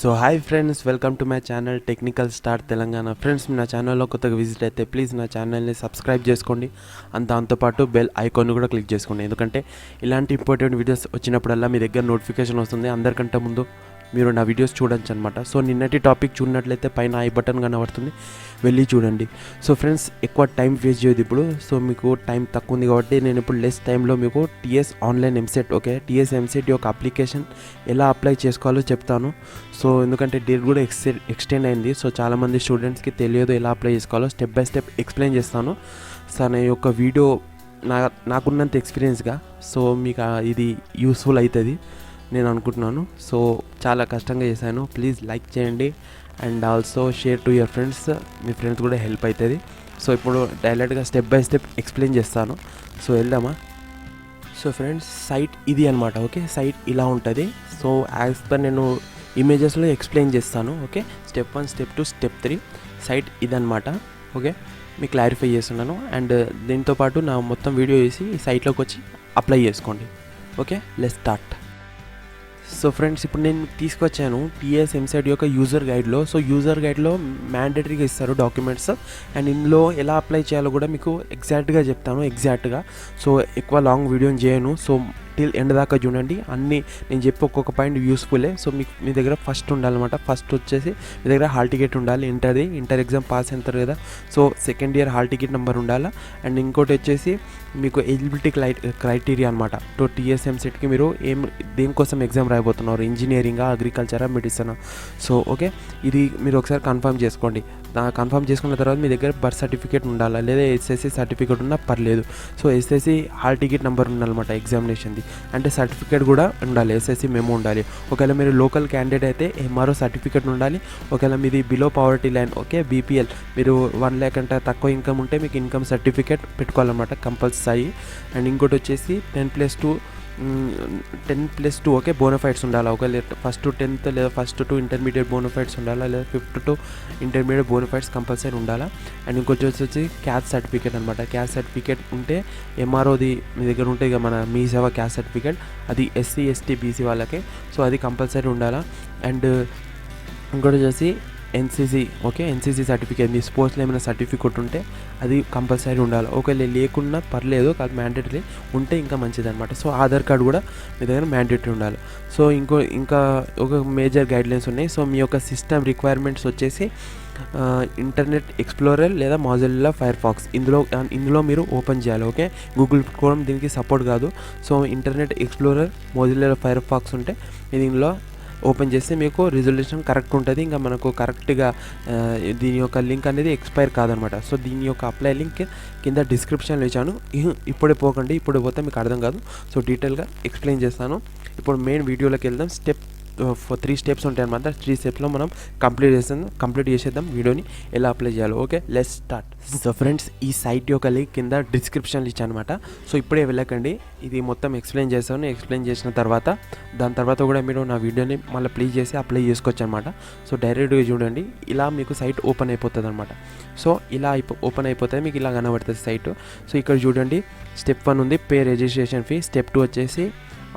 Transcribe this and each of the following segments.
So hi friends, welcome to my channel technical star Telangana. Friends, నా ఛానల్లో కొత్తగా visit అయితే ప్లీజ్ నా ఛానల్ని సబ్స్క్రైబ్ చేసుకోండి. దాంతోపాటు బెల్ ఐకాన్ కూడా క్లిక్ చేసుకోండి, ఎందుకంటే ఇలాంటి ఇంపార్టెంట్ వీడియోస్ వచ్చినప్పుడల్లా మీ దగ్గర నోటిఫికేషన్ వస్తుంది. అందరికంటే ముందు మీరు నా వీడియోస్ చూడొచ్చు అనమాట. సో నిన్నటి టాపిక్ చూడనట్లయితే పైన ఐ బటన్ కనబడుతుంది, వెళ్ళి చూడండి. సో ఫ్రెండ్స్, ఎక్కువ టైం వేస్ట్ చేయదు ఇప్పుడు. సో మీకు టైం తక్కువ ఉంది కాబట్టి నేను ఇప్పుడు లెస్ టైంలో మీకు TS online EAMCET TS EAMCET యొక్క అప్లికేషన్ ఎలా అప్లై చేసుకోవాలో చెప్తాను. సో ఎందుకంటే డేట్ కూడా ఎక్స్టెండ్ అయింది. సో చాలామంది స్టూడెంట్స్కి తెలియదు ఎలా అప్లై చేసుకోవాలో. స్టెప్ బై స్టెప్ ఎక్స్ప్లెయిన్ చేస్తాను. సో నా యొక్క వీడియో నాకున్నంత ఎక్స్పీరియన్స్గా సో మీకు ఇది యూస్ఫుల్ అవుతుంది నేను అనుకుంటున్నాను. సో చాలా కష్టంగా చేశాను. ప్లీజ్ లైక్ చేయండి and also share to your friends. Me friends కూడా హెల్ప్ అవుతుంది. సో ఇప్పుడు డైరెక్ట్గా స్టెప్ బై స్టెప్ ఎక్స్ప్లెయిన్ చేస్తాను. సో వెళ్దామా. సో ఫ్రెండ్స్, సైట్ ఇది అనమాట. సైట్ ఇలా ఉంటుంది. సో యాజ్ పర్ నేను ఇమేజెస్లో ఎక్స్ప్లెయిన్ చేస్తాను. స్టెప్ 1, స్టెప్ 2, స్టెప్ 3 సైట్ ఇదనమాట. మీకు క్లారిఫై చేస్తున్నాను. అండ్ దీంతోపాటు నా మొత్తం వీడియో చేసి ఈ సైట్లోకి వచ్చి అప్లై చేసుకోండి. Let's start. సో ఫ్రెండ్స్, ఇప్పుడు నేను తీసుకొచ్చాను టీఎస్ ఎంసెట్ యొక్క యూజర్ గైడ్లో. సో యూజర్ గైడ్లో మ్యాండేటరీగా ఇస్తారు డాక్యుమెంట్స్. అండ్ ఇందులో ఎలా అప్లై చేయాలో కూడా మీకు ఎగ్జాక్ట్గా చెప్తాను. సో ఎక్కువ లాంగ్ వీడియోని చేయను. సో టిల్ ఎండ్ దాకా చూడండి. అన్నీ నేను చెప్పి ఒక్కొక్క పాయింట్ యూస్ఫుల్లే. సో మీకు మీ దగ్గర ఫస్ట్ ఉండాలన్నమాట. ఫస్ట్ వచ్చేసి మీ దగ్గర హాల్ టికెట్ ఉండాలి. ఇంటర్ ఎగ్జామ్ పాస్ అవుతారు కదా. So second year hall ticket number ఉండాలా. అండ్ ఇంకోటి వచ్చేసి మీకు ఎలిజిబిలిటీ క్రైటీరియా అనమాట. టీఎస్ ఎంసెట్కి మీరు దేనికోసం ఎగ్జామ్ రాయబోతున్నారు, ఇంజనీరింగా, అగ్రికల్చరా, మెడిసినా. సో ఇది మీరు ఒకసారి కన్ఫర్మ్ చేసుకోండి. కన్ఫర్మ్ చేసుకున్న తర్వాత మీ దగ్గర బర్త్ సర్టిఫికేట్ ఉండాలా, లేదా ఎస్ఎస్సి సర్టిఫికేట్ ఉన్నా పర్లేదు. So SSC hall ticket number ఉండాలన్నమాట ఎగ్జామినేషన్ది. అంటే సర్టిఫికేట్ కూడా ఉండాలి, ఎస్ఎస్సి మెమో ఉండాలి. ఒకవేళ మీరు లోకల్ క్యాండిడేట్ అయితే ఎంఆర్ఓ సర్టిఫికేట్ ఉండాలి. ఒకవేళ మీది బిలో పావర్టీ లైన్ బీపీఎల్, మీరు 1 lakh అంటే తక్కువ ఇన్కమ్ ఉంటే మీకు ఇన్కమ్ సర్టిఫికేట్ పెట్టుకోవాలన్నమాట కంపల్సరీ. అండ్ ఇంకోటి వచ్చేసి 10+2 బోనఫైడ్స్ ఉండాలి. ఒకవేళ ఫస్ట్ టు 10th లేదా ఫస్ట్ టు ఇంటర్మీడియట్ బోనఫైడ్స్ ఉండాలా, లేదా 5th to intermediate bona fides compulsory ఉండాలా. అండ్ ఇంకొచ్చి వచ్చి క్యాస్ట్ సర్టిఫికేట్ అనమాట. క్యాస్ట్ సర్టిఫికేట్ ఉంటే ఎంఆర్ఓది మీ దగ్గర ఉంటే ఇక మన మీ సేవ క్యాస్ట్ సర్టిఫికేట్, అది ఎస్సీ ఎస్టీ బీసీ వాళ్ళకే. సో అది కంపల్సరీ ఉండాలా. అండ్ ఇంకోటి వచ్చేసి ఎన్సీసీ ఎన్సీసీ సర్టిఫికేట్, మీ స్పోర్ట్స్లో ఏమైనా సర్టిఫికేట్ ఉంటే అది కంపల్సరీ ఉండాలి. ఒకవేళ లేకున్నా పర్లేదు, కాదు మ్యాండేటరీ ఉంటే ఇంకా మంచిది అనమాట. సో ఆధార్ కార్డు కూడా మీ దగ్గర మ్యాండేటరీ ఉండాలి. సో ఇంకా ఒక మేజర్ గైడ్లైన్స్ ఉన్నాయి. సో మీ యొక్క సిస్టమ్ రిక్వైర్మెంట్స్ వచ్చేసి ఇంటర్నెట్ ఎక్స్ప్లోరర్ లేదా మొజిల్లా ఫైర్ ఫాక్స్ ఇందులో మీరు ఓపెన్ చేయాలి. గూగుల్ క్రోమ్ దీనికి సపోర్ట్ కాదు. So internet explorer, Mozilla Firefox ఉంటే దీనిలో ఓపెన్ చేస్తే మీకు రిజల్యూషన్ కరెక్ట్ ఉంటుంది. ఇంకా మనకు కరెక్ట్గా దీని యొక్క లింక్ అనేది ఎక్స్పైర్ కాదనమాట. సో దీని యొక్క అప్లై లింక్ కింద డిస్క్రిప్షన్లో ఇచ్చాను. ఇప్పుడే పోకండి, ఇప్పుడు పోతే మీకు అర్థం కాదు. సో డీటెయిల్గా ఎక్స్ప్లెయిన్ చేస్తాను. ఇప్పుడు మెయిన్ వీడియోలోకి వెళ్దాం. 3 స్టెప్స్ ఉంటాయి అనమాట. 3 స్టెప్స్లో మనం కంప్లీట్ చేసేద్దాం వీడియోని ఎలా అప్లై చేయాలో. Let's start. సో ఫ్రెండ్స్, ఈ సైట్ యొక్క లింక్ కింద డిస్క్రిప్షన్లో ఇచ్చాను అనమాట. సో ఇప్పుడే వెళ్ళకండి, ఇది మొత్తం ఎక్స్ప్లెయిన్ చేస్తాను. ఎక్స్ప్లెయిన్ చేసిన దాని తర్వాత కూడా మీరు నా వీడియోని మళ్ళీ ప్లీజ్ చేసి అప్లై చేసుకోవచ్చు అనమాట. సో డైరెక్ట్గా చూడండి, ఇలా మీకు సైట్ ఓపెన్ అయిపోతుంది అనమాట. సో ఇలా ఓపెన్ అయిపోతే మీకు ఇలా కనబడుతుంది సైట్. సో ఇక్కడ చూడండి, స్టెప్ 1 ఉంది, పే రిజిస్ట్రేషన్ ఫీ. స్టెప్ 2 వచ్చేసి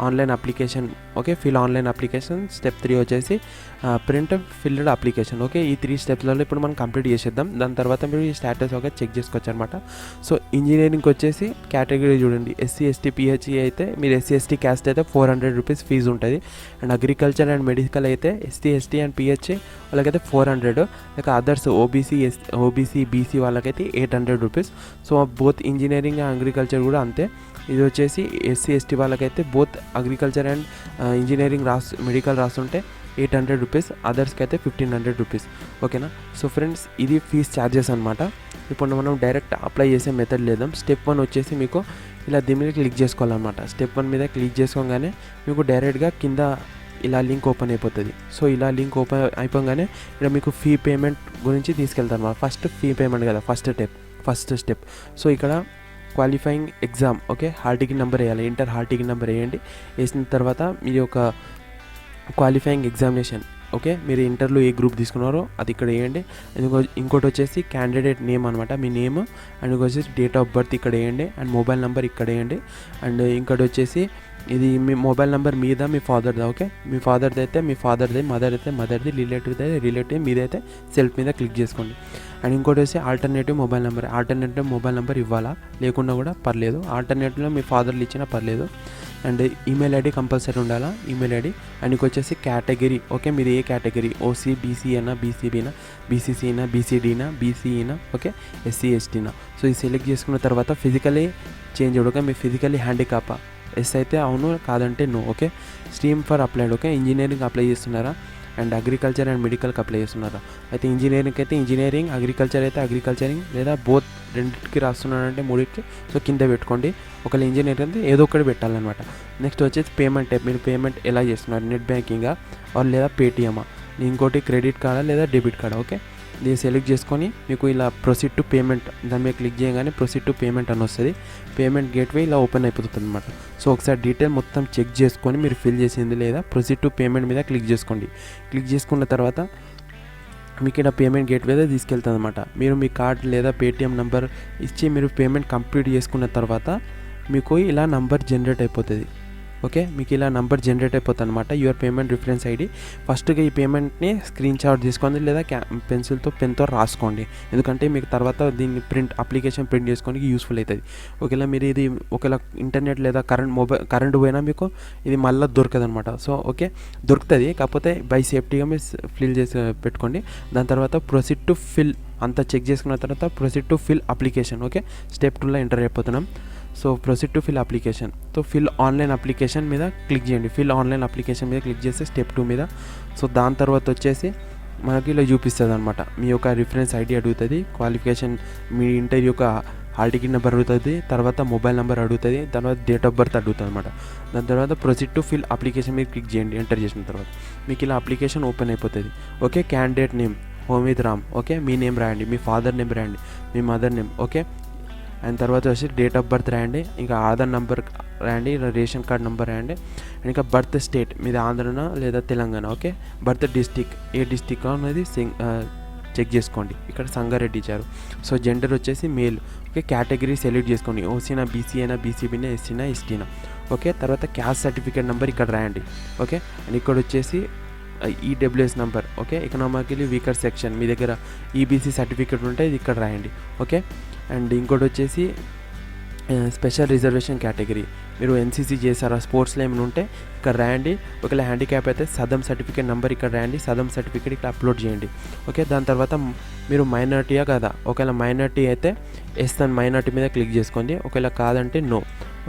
online application, fill online application. Step 3 వచ్చేసి ప్రింట్ ఫిల్డ్ అప్లికేషన్. ఈ 3 స్టెప్స్లలో ఇప్పుడు మనం కంప్లీట్ చేసేద్దాం. దాని తర్వాత మీరు ఈ స్టాటస్ చెక్ చేసుకోవచ్చు అనమాట. సో ఇంజనీరింగ్కి వచ్చేసి కేటగిరీ చూడండి, ఎస్సీ ఎస్టీ పిహెచ్ఈ అయితే మీరు ఎస్సీ ఎస్టీ క్యాస్ట్ అయితే 400 రూపీస్ ఫీజు ఉంటుంది. అండ్ అగ్రికల్చర్ అండ్ మెడికల్ అయితే ఎస్సీ ఎస్టీ అండ్ పిహెచ్ఈ వాళ్ళకైతే 400. లేక అదర్స్ ఓబీసీ బీసీ వాళ్ళకైతే 800 rupees. So both engineering and agriculture కూడా అంతే. ఇది వచ్చేసి ఎస్సీ ఎస్టీ వాళ్ళకైతే both agriculture and engineering medical రాస్తుంటే 800 రూపీస్, అదర్స్కి అయితే 1500 రూపీస్. ఓకేనా. సో ఫ్రెండ్స్, ఇది ఫీజ్ ఛార్జెస్ అనమాట. ఇప్పుడు మనం డైరెక్ట్ అప్లై చేసే మెథడ్ లేదాం. స్టెప్ 1 వచ్చేసి మీకు ఇలా దీని మీద క్లిక్ చేసుకోవాలన్నమాట. స్టెప్ 1 మీద క్లిక్ చేసుకోగానే మీకు డైరెక్ట్గా కింద ఇలా లింక్ ఓపెన్ అయిపోతుంది. సో ఇలా లింక్ ఓపెన్ అయిపోగానే ఇక్కడ మీకు ఫీ పేమెంట్ గురించి తీసుకెళ్తారు అన్నమాట. ఫస్ట్ ఫీ పేమెంట్ కదా ఫస్ట్ స్టెప్. సో ఇక్కడ qualifying exam hall ticket number వేయాలి. ఇంటర్ హాల్ టికెట్ నెంబర్ వేయండి. వేసిన తర్వాత మీ యొక్క క్వాలిఫైయింగ్ ఎగ్జామినేషన్ మీరు ఇంటర్లో ఏ గ్రూప్ తీసుకున్నారో అది ఇక్కడ వేయండి. ఇంకోటి వచ్చేసి క్యాండిడేట్ నేమ్ అనమాట, మీ నేమ్. అండ్ వచ్చేసి డేట్ ఆఫ్ బర్త్ ఇక్కడ వేయండి. అండ్ మొబైల్ నెంబర్ ఇక్కడ వేయండి. అండ్ ఇంకోటి వచ్చేసి ఇది మీ మొబైల్ నెంబర్ మీద మీ ఫాదర్దా, ఓకే. మీ ఫాదర్ది అయితే మీ ఫాదర్ది, మదర్ అయితే మదర్ది, రిలేటివ్ మీదైతే సెల్ఫ్ మీద క్లిక్ చేసుకోండి. అండ్ ఇంకోటి వచ్చి ఆల్టర్నేటివ్ మొబైల్ నెంబర్ ఇవ్వాలా, లేకుండా కూడా పర్లేదు. ఆల్టర్నేటివ్లో మీ ఫాదర్లు ఇచ్చినా పర్లేదు. అండ్ ఈమెయిల్ ఐడి కంపల్సరీ ఉండాలా, ఈమెయిల్ ఐడి. అండ్ ఇంకొచ్చేసి కేటగిరీ, ఓకే. మీరు ఏ కేటగిరీ, ఓసీ, బీసీ అన్నా, బీసీబీనా, బీసీసీనా, బీసీడీనా, బీసీఈనా, ఓకే, ఎస్సీ, ఎస్టీనా. సో ఇది సెలెక్ట్ చేసుకున్న తర్వాత ఫిజికలీ చేంజ్, ఓకే. మీ ఫిజికలీ హ్యాండిక్యాపా, ఎస్ అయితే అవును, కాదంటే no, okay. Stream for applied, okay. Engineering apply చేస్తున్నారా, అండ్ అగ్రికల్చర్ అండ్ మెడికల్కి అప్లై చేస్తున్నారా. అయితే ఇంజనీరింగ్ అయితే ఇంజనీరింగ్, అగ్రికల్చర్ అయితే అగ్రికల్చరింగ్, లేదా బోత్ రెండింటికి రాస్తున్నారంటే మూడింటికి. సో కింద పెట్టుకోండి. ఒకవేళ ఇంజనీరింగ్ అయితే ఏదో ఒకటి పెట్టాలన్నమాట. నెక్స్ట్ వచ్చేసి పేమెంట్ టైప్, మీరు పేమెంట్ ఎలా చేస్తున్నారు, నెట్ బ్యాంకింగా లేదా పేటిఎమా, ఇంకోటి క్రెడిట్ కార్డా లేదా డెబిట్ కార్డా, ఓకే. దీన్ని సెలెక్ట్ చేసుకొని మీకు ఇలా ప్రొసీడ్ టు పేమెంట్, దాని మీద క్లిక్ చేయగానే ప్రొసీడ్ టు పేమెంట్ అని వస్తుంది. పేమెంట్ గేట్వే ఇలా ఓపెన్ అయిపోతుంది అనమాట. సో ఒకసారి డీటెయిల్ మొత్తం చెక్ చేసుకొని మీరు ఫిల్ చేసింది లేదా ప్రొసీడ్ టు పేమెంట్ మీద క్లిక్ చేసుకోండి. క్లిక్ చేసుకున్న తర్వాత మీకు ఇలా పేమెంట్ గేట్వే తీసుకెళ్తుంది అనమాట. మీరు మీ కార్డ్ లేదా పేటిఎం నెంబర్ ఇచ్చి మీరు పేమెంట్ కంప్లీట్ చేసుకున్న తర్వాత మీకు ఇలా నంబర్ జనరేట్ అయిపోతుంది, ఓకే. మీకు ఇలా నంబర్ జనరేట్ అయిపోతుంది అనమాట. Your payment reference ID. ఫస్ట్గా ఈ పేమెంట్ని స్క్రీన్ షాట్ తీసుకోండి లేదా పెన్తో రాసుకోండి. ఎందుకంటే మీకు తర్వాత దీన్ని అప్లికేషన్ ప్రింట్ చేసుకోవడానికి యూస్ఫుల్ అవుతుంది. ఒకవేళ మీరు ఇది ఒకవేళ ఇంటర్నెట్ లేదా కరెంట్ పోయినా మీకు ఇది మళ్ళీ దొరకదు అనమాట. సో ఓకే, దొరుకుతుంది, కాకపోతే బై సేఫ్టీగా మీరు ఫిల్ చేసి పెట్టుకోండి. దాని తర్వాత ప్రొసీడ్ టు ఫిల్ అంతా చెక్ చేసుకున్న తర్వాత proceed to fill application, okay. Step 2లో ఎంటర్ అయిపోతున్నాం. So proceed to fill application. So fill online application మీద క్లిక్ చేయండి. ఫిల్ ఆన్లైన్ అప్లికేషన్ మీద క్లిక్ చేస్తే స్టెప్ 2 మీద. సో దాని తర్వాత వచ్చేసి మనకి ఇలా చూపిస్తుంది అనమాట. మీ యొక్క రిఫరెన్స్ ఐడి అడుగుతుంది, క్వాలిఫికేషన్, మీ ఇంటర్ యొక్క హాల్ టికెట్ నెంబర్ అడుగుతుంది, తర్వాత మొబైల్ నెంబర్ అడుగుతుంది, తర్వాత డేట్ ఆఫ్ బర్త్ అడుగుతుంది అనమాట. దాని తర్వాత ప్రొసీడ్ టు ఫిల్ అప్లికేషన్ మీద క్లిక్ చేయండి. ఎంటర్ చేసిన తర్వాత మీకు ఇలా అప్లికేషన్ ఓపెన్ అయిపోతుంది, okay. Candidate name Hamid Ram, okay. మీ నేమ్ రాయండి, మీ ఫాదర్ నేమ్ రాయండి, మీ మదర్ నేమ్, ఓకే. అండ్ తర్వాత వచ్చి డేట్ ఆఫ్ బర్త్ రాయండి, ఇంకా ఆధార్ నెంబర్ రాయండి, రేషన్ కార్డ్ నెంబర్ రాయండి. అండ్ ఇంకా బర్త్ స్టేట్ మీది ఆంధ్రనా లేదా తెలంగాణ, ఓకే. బర్త్ డిస్టిక్ ఏ డిస్టిక్ అనేది చెక్ చేసుకోండి. ఇక్కడ సంగారెడ్డి ఇచ్చారు. సో జెండర్ వచ్చేసి మేల్, ఓకే. కేటగిరీ సెలెక్ట్ చేసుకోండి, ఓసీనా, బీసీఏనా, బీసీబీనా, ఎస్సీనా, ఎస్టీనా, ఓకే. తర్వాత క్యాస్ట్ సర్టిఫికేట్ నెంబర్ ఇక్కడ రాయండి, ఓకే. అండ్ ఇక్కడ వచ్చేసి EWS number, okay. Economically weaker section మీ దగ్గర ఈబీసీ సర్టిఫికేట్ ఉంటే ఇది ఇక్కడ రాయండి, ఓకే. అండ్ ఇంకోటి వచ్చేసి స్పెషల్ రిజర్వేషన్ కేటగిరీ, మీరు ఎన్సీసీ చేశారా, స్పోర్ట్స్లో ఏమైనా ఉంటే ఇక్కడ రాయండి. ఒకవేళ హ్యాండిక్యాప్ అయితే సదం సర్టిఫికేట్ నెంబర్ ఇక్కడ రాయండి, సదం సర్టిఫికేట్ ఇక్కడ అప్లోడ్ చేయండి, ఓకే. దాని తర్వాత మీరు మైనారిటీయా కదా, ఒకవేళ మైనారిటీ అయితే ఎస్ అని మైనారిటీ మీద క్లిక్ చేసుకోండి, ఒకవేళ కాదంటే no,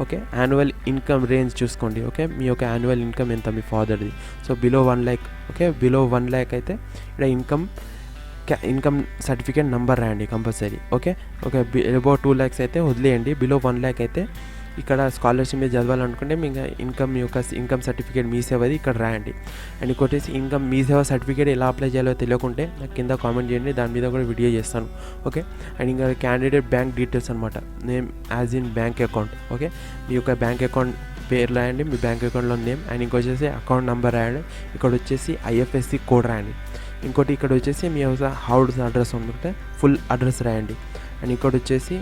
okay. Annual income range చూసుకోండి, ఓకే. మీ యొక్క యాన్యువల్ ఇన్కమ్ ఎంత మీ ఫాదర్ది. So below 1 lakh, okay. Below 1 lakh అయితే ఇక్కడ ఇన్కమ్ సర్టిఫికేట్ నెంబర్ రాయండి compulsory, okay. Okay, about 2 lakhs అయితే వదిలేయండి. బిలో 1 lakh అయితే ఇక్కడ స్కాలర్షిప్ మీద చదవాలనుకుంటే మీ ఇన్కమ్ సర్టిఫికేట్ మీ సేవది ఇక్కడ రాయండి. అండ్ ఇంకోటి ఇన్కమ్ మీ సేవ సర్టిఫికేట్ ఎలా అప్లై చేయాలో తెలియకుంటే నాకు కింద కామెంట్ చేయండి, దాని మీద కూడా వీడియో చేస్తాను, ఓకే. అండ్ ఇంకా క్యాండిడేట్ బ్యాంక్ డీటెయిల్స్ అనమాట, name as in bank account, okay. మీ యొక్క బ్యాంక్ అకౌంట్ పేరు రాయండి, మీ బ్యాంక్ అకౌంట్లో నేమ్. అండ్ ఇంకొచ్చేసి అకౌంట్ నెంబర్ రాయండి, ఇక్కడ వచ్చేసి ఐఎఫ్ఎస్సి కోడ్ రాయండి. ఇంకోటి ఇక్కడ వచ్చేసి మీ హౌస్ అడ్రస్ ఉంటే ఫుల్ అడ్రస్ రాయండి. అండ్ ఇంకోటి వచ్చేసి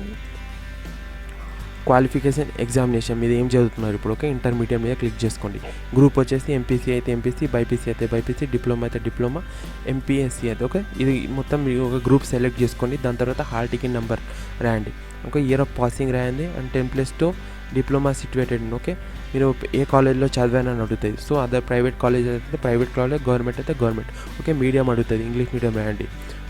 క్వాలిఫికేషన్ ఎగ్జామినేషన్ మీద ఏం చదువుతున్నారు ఇప్పుడు, ఓకే. ఇంటర్మీడియట్ మీద క్లిక్ చేసుకోండి. గ్రూప్ వచ్చేసి ఎంపీసీ అయితే ఎంపీసీ, బైపీసీ అయితే బైపీసీ, డిప్లొమా అయితే డిప్లొమా, ఎంపీఎస్సీ అయితే, ఓకే. ఇది మొత్తం ఒక గ్రూప్ సెలెక్ట్ చేసుకోండి. దాని తర్వాత హాల్ టికెట్ నెంబర్ రాయండి, ఓకే. ఇయర్ ఆఫ్ పాసింగ్ రాయండి. And 10+2 diploma situated, okay. మీరు ఏ కాలేజ్లో చదివానని అడుగుతుంది. సో అదర్ ప్రైవేట్ కాలేజ్ అయితే ప్రైవేట్ కాలేజ్, గవర్నమెంట్ అయితే గవర్నమెంట్, ఓకే. మీడియం అడుగుతుంది, ఇంగ్లీష్ మీడియం రాయండి,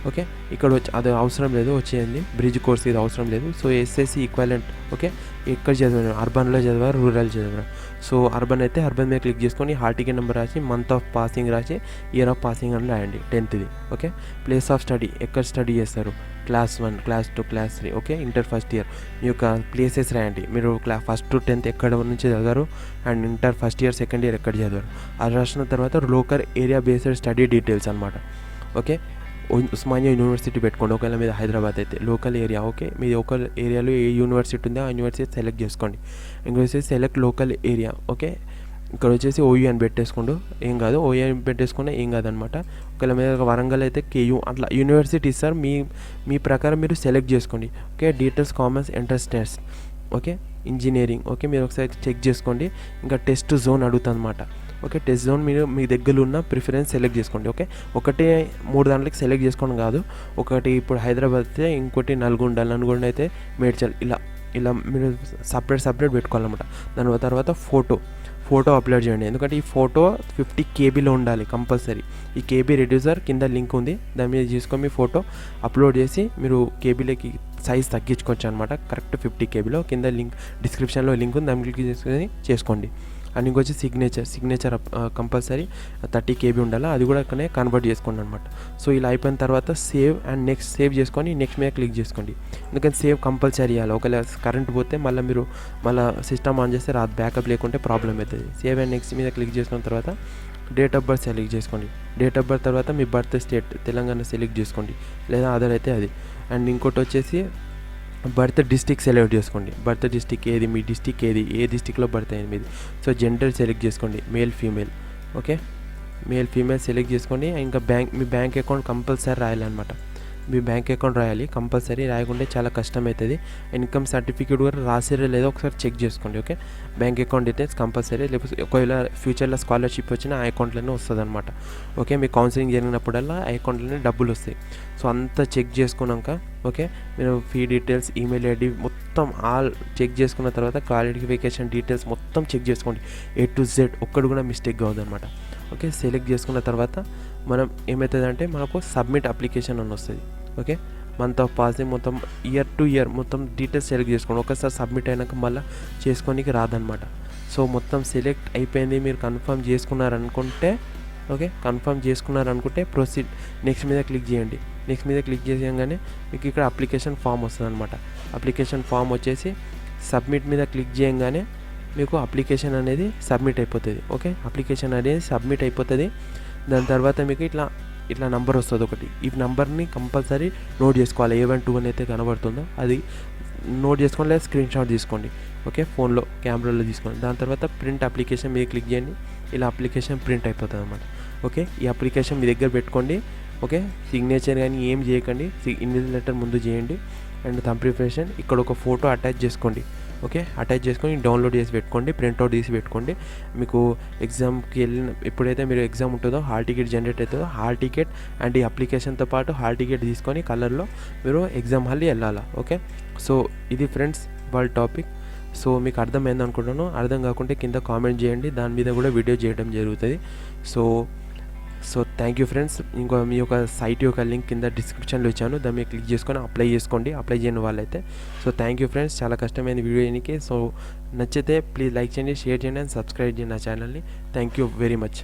ఓకే. ఇక్కడ వచ్చి అది అవసరం లేదు, వచ్చేయండి. బ్రిడ్జ్ కోర్స్ ఇది అవసరం లేదు. So SSC equivalent, okay. ఎక్కడ చదివారు, అర్బన్లో చదివారు, రూరల్ చదివారు. సో అర్బన్ అయితే అర్బన్ మీద క్లిక్ చేసుకొని హాల్ టికెట్ నెంబర్ రాసి, మంత్ ఆఫ్ పాసింగ్ రాసి, ఇయర్ ఆఫ్ పాసింగ్ అని రాయండి, 10th, okay. Place of study ఎక్కడ స్టడీ చేస్తారు, class 1, class 2, class 3, okay. Inter first year మీ యొక్క ప్లేసెస్ రాయండి. మీరు 1st to 10th ఎక్కడ నుంచి చదివారు, and inter first year, second year ఎక్కడ చదివారు అది రాసిన తర్వాత local area based study details అనమాట, ఓకే. ఉస్మానియా యూనివర్సిటీ పెట్టుకోండి, ఒకవేళ మీద హైదరాబాద్ అయితే లోకల్ ఏరియా, ఓకే. మీది లోకల్ ఏరియాలో ఏ యూనివర్సిటీ ఉందో ఆ యూనివర్సిటీ సెలెక్ట్ చేసుకోండి. ఇంకొచ్చేసి సెలెక్ట్ లోకల్ ఏరియా, ఓకే. ఇక్కడ వచ్చేసి ఓయూ అని పెట్టేసుకోండు, ఏం కాదు. ఓయూ అని పెట్టేసుకున్నా ఏం కాదనమాట. ఒకవేళ మీద వరంగల్ అయితే కేయూ, అట్లా యూనివర్సిటీ సార్ మీ ప్రకారం మీరు సెలెక్ట్ చేసుకోండి, okay. Details, commerce, entrance test, okay, engineering. Okay, మీరు ఒకసారి చెక్ చేసుకోండి. ఇంకా టెస్ట్ జోన్ అడుగుతుంది అనమాట. ఓకే, టెస్ట్ జోన్ మీరు మీ దగ్గర ఉన్న ప్రిఫరెన్స్ సెలెక్ట్ చేసుకోండి. ఓకే, ఒకటే 3 దాంట్లోకి సెలెక్ట్ చేసుకోవడం కాదు. ఒకటి ఇప్పుడు హైదరాబాద్ అయితే ఇంకోటి నల్గొండ అయితే మేడ్చల్, ఇలా మీరు సపరేట్ పెట్టుకోవాలన్నమాట. దాని తర్వాత ఫోటో అప్లోడ్ చేయండి. ఎందుకంటే ఈ ఫోటో 50 కేబీలో ఉండాలి కంపల్సరీ. ఈ కేబీ రెడ్యూసర్ కింద లింక్ ఉంది, దాని మీద తీసుకొని మీ ఫోటో అప్లోడ్ చేసి మీరు కేబీలోకి సైజ్ తగ్గించుకోవచ్చు అనమాట. కరెక్ట్ 50 కేబీలో కింద లింక్ డిస్క్రిప్షన్లో లింక్ ఉంది, దాన్ని క్లిక్ చేసుకొని చేసుకోండి. అండ్ ఇంకొచ్చి సిగ్నేచర్ కంపల్సరీ 30 కేబీ ఉండాలి, అది కూడా అక్కడనే కన్వర్ట్ చేసుకోండి అనమాట. సో ఇలా అయిపోయిన తర్వాత సేవ్ చేసుకొని నెక్స్ట్ మీద క్లిక్ చేసుకోండి. ఎందుకంటే సేవ్ కంపల్సరీ ఇవ్వాలి. ఒకవేళ కరెంట్ పోతే మళ్ళీ సిస్టమ్ ఆన్ చేస్తే రాదు, బ్యాకప్ లేకుంటే ప్రాబ్లం అవుతుంది. సేవ్ అండ్ నెక్స్ట్ మీద క్లిక్ చేసుకున్న తర్వాత డేట్ ఆఫ్ బర్త్ సెలెక్ట్ చేసుకోండి. డేట్ ఆఫ్ బర్త్ తర్వాత మీ బర్త్ స్టేట్ తెలంగాణ సెలెక్ట్ చేసుకోండి, లేదా అదర్ అయితే అది. అండ్ ఇంకోటి వచ్చేసి బర్త్ డిస్ట్రిక్ట్ సెలెక్ట్ చేసుకోండి. బర్త్ డిస్ట్రిక్ట్ ఏది, మీ డిస్ట్రిక్ట్ ఏది, ఏ డిస్ట్రిక్ట్లో బర్త్ అయింది మీది. సో జెండర్ సెలెక్ట్ చేసుకోండి, male female. Okay, male female select చేసుకోండి. ఇంకా మీ బ్యాంక్ అకౌంట్ కంపల్సరీ రాయాలన్నమాట. మీ బ్యాంక్ అకౌంట్ రాయాలి కంపల్సరీ, రాయకుంటే చాలా కష్టం అవుతుంది. ఇన్కమ్ సర్టిఫికేట్ కూడా రాసిరే లేదో ఒకసారి చెక్ చేసుకోండి. Okay, bank account details compulsory, లేకపోతే ఒకవేళ ఫ్యూచర్లో స్కాలర్షిప్ వచ్చినా ఆ అకౌంట్లోనే వస్తుంది అనమాట. ఓకే, మీ కౌన్సిలింగ్ జరిగినప్పుడల్లా ఆ అకౌంట్లోనే డబ్బులు వస్తాయి. సో అంతా చెక్ చేసుకున్నాక ఓకే, మీరు ఫీ డీటెయిల్స్, ఈమెయిల్ ఐడి మొత్తం ఆల్ చెక్ చేసుకున్న తర్వాత క్వాలిఫికేషన్ డీటెయిల్స్ మొత్తం చెక్ చేసుకోండి, A to Z ఒక్కడు కూడా మిస్టేక్ కావద్దనమాట. ఓకే, సెలెక్ట్ చేసుకున్న తర్వాత మనం ఏమవుతుందంటే మనకు సబ్మిట్ అప్లికేషన్ అని వస్తుంది. ఓకే, మంత్ ఆఫ్ పాసింగ్ మొత్తం ఇయర్ టు ఇయర్ మొత్తం డీటెయిల్స్ సెలెక్ట్ చేసుకోండి. ఒకసారి సబ్మిట్ అయినాక మళ్ళీ చేసుకోనికి రాదనమాట. సో మొత్తం సెలెక్ట్ అయిపోయింది, మీరు కన్ఫర్మ్ చేసుకున్నారనుకుంటే ఓకే, కన్ఫర్మ్ చేసుకున్నారనుకుంటే ప్రొసీడ్ నెక్స్ట్ మీద క్లిక్ చేయండి. నెక్స్ట్ మీద క్లిక్ చేయంగానే మీకు ఇక్కడ అప్లికేషన్ ఫామ్ వస్తుంది అనమాట. అప్లికేషన్ ఫామ్ వచ్చేసి సబ్మిట్ మీద క్లిక్ చేయగానే మీకు అప్లికేషన్ అనేది సబ్మిట్ అయిపోతుంది. ఓకే, అప్లికేషన్ అనేది సబ్మిట్ అయిపోతుంది. దాని తర్వాత మీకు ఇట్లా నంబర్ వస్తుంది ఒకటి. ఈ నెంబర్ని కంపల్సరీ నోట్ చేసుకోవాలి. 712 అని అయితే కనబడుతుందో అది నోట్ చేసుకోండి, లేదా స్క్రీన్ షాట్ తీసుకోండి. ఓకే, ఫోన్లో కెమెరాలో తీసుకోండి. దాని తర్వాత ప్రింట్ అప్లికేషన్ మీద క్లిక్ చేయండి. ఇలా అప్లికేషన్ ప్రింట్ అయిపోతుంది అనమాట. ఓకే, ఈ అప్లికేషన్ మీ దగ్గర పెట్టుకోండి. ఓకే, సిగ్నేచర్ కానీ ఏం చేయకండి, ఇన్విజిలేటర్ ముందు చేయండి. అండ్ థంబ్ ప్రిపరేషన్ ఇక్కడ ఒక ఫోటో అటాచ్ చేసుకోండి. ఓకే, అటాచ్ చేసుకొని డౌన్లోడ్ చేసి పెట్టుకోండి, ప్రింట్అవుట్ తీసి పెట్టుకోండి. మీకు ఎగ్జామ్కి ఎప్పుడైతే మీరు ఎగ్జామ్ ఉంటుందో హాల్ టికెట్ జనరేట్ అవుతుందో హాల్ టికెట్ అండ్ ఈ అప్లికేషన్తో పాటు హాల్ టికెట్ తీసుకొని కలర్లో మీరు ఎగ్జామ్ హాల్కి వెళ్ళాలా. ఓకే, సో ఇది ఫ్రెండ్స్ వాళ్ళ టాపిక్. సో మీకు అర్థమైంది అనుకుంటున్నాను. అర్థం కాకుంటే కింద కామెంట్ చేయండి, దాని మీద కూడా వీడియో చేయడం జరుగుతుంది. So thank you friends. ఇంకో మీ యొక్క సైట్ యొక్క లింక్ కింద డిస్క్రిప్షన్లో ఇచ్చాను, దాని మీద క్లిక్ చేసుకొని అప్లై చేసుకోండి, అప్లై చేయని వాళ్ళైతే. సో థ్యాంక్ యూ ఫ్రెండ్స్, చాలా కష్టమైన వీడియో దీనికి. సో నచ్చితే ప్లీజ్ లైక్ చేయండి, షేర్ చేయండి అండ్ సబ్స్క్రైబ్ చేయండి నా ఛానల్ని. Thank you very much.